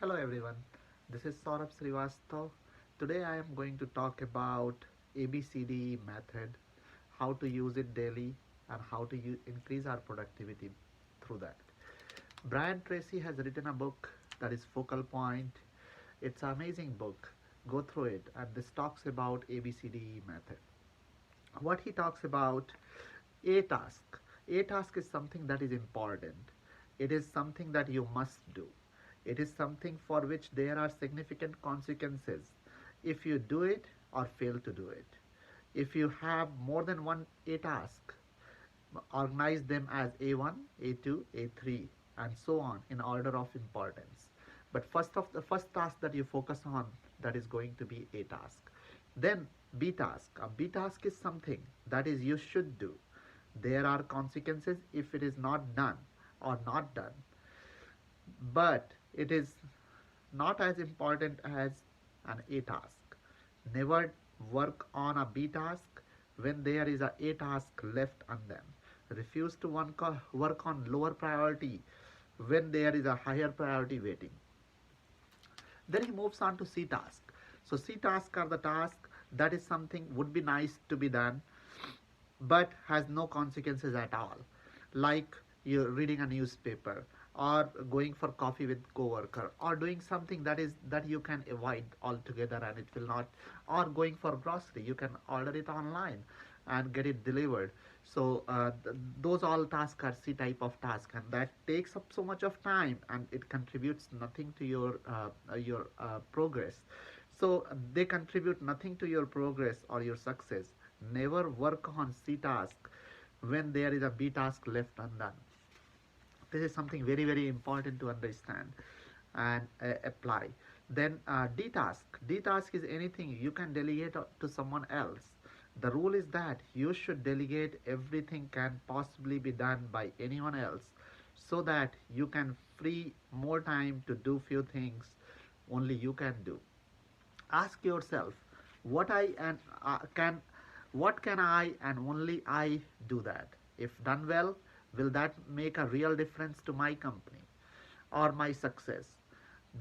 Hello everyone, this is Saurabh Srivastav. Today I am going to talk about ABCDE method, how to use it daily and how to increase our productivity through that. Brian Tracy has written a book that is Focal Point. It's an amazing book. Go through it, and this talks about ABCDE method. What he talks about, a task. A task is something that is important. It is something that you must do. It is something for which there are significant consequences if you do it or fail to do it. If you have more than one A task, organize them as A1, A2, A3, and so on in order of importance. But the first task that you focus on, that is going to be A task. Then B task. A B task is something that is you should do. There are consequences if it is not done or not done, but it is not as important as an A task. Never work on a B task when there is a A task left undone. Refuse to work on lower priority when there is a higher priority waiting. Then he moves on to C task. So C tasks are the task that is something would be nice to be done but has no consequences at all, like you're reading a newspaper or going for coffee with coworker or doing something that you can avoid altogether and it will not, or going for grocery, you can order it online and get it delivered. So those all tasks are C type of task, and that takes up so much of time and it contributes nothing to your progress. So they contribute nothing to your progress or your success. Never work on C task when there is a B task left undone. This is something very very important to understand and apply. Then D task is anything you can delegate to someone else. The rule is that you should delegate everything can possibly be done by anyone else so that you can free more time to do few things only you can do. Ask yourself, what I and can what can I and only I do that? If done well, will that make a real difference to my company or my success?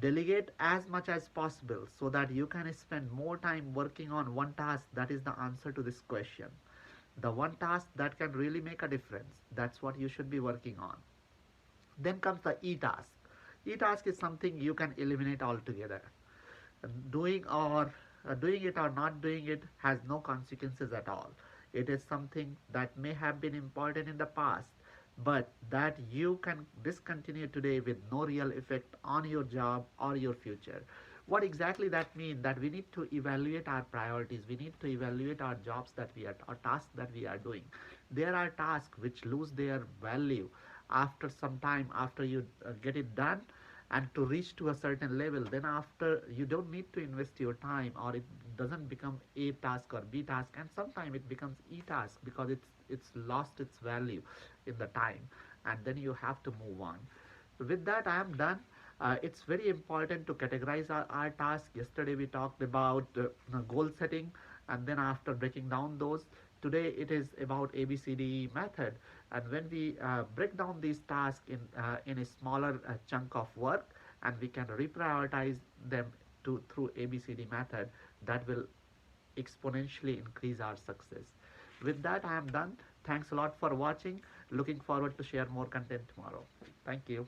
Delegate as much as possible so that you can spend more time working on one task. That is the answer to this question. The one task that can really make a difference. That's what you should be working on. Then comes the E task. E task is something you can eliminate altogether. Doing it or not doing it has no consequences at all. It is something that may have been important in the past, but that you can discontinue today with no real effect on your job or your future. What exactly that means? That we need to evaluate our priorities. We need to evaluate our jobs that we are, or tasks that we are doing. There are tasks which lose their value after some time, after you get it done, and to reach to a certain level, then after you don't need to invest your time, or it doesn't become A task or B task, and sometimes it becomes E task because it's lost its value in the time, and then you have to move on. With that I am done. It's very important to categorize our task. Yesterday we talked about goal setting, and then after breaking down those, today it is about ABCD method. And when we break down these tasks in a smaller chunk of work, and we can reprioritize them through ABCD method, that will exponentially increase our success. With that I am done. Thanks a lot for watching. Looking forward to share more content tomorrow. Thank you.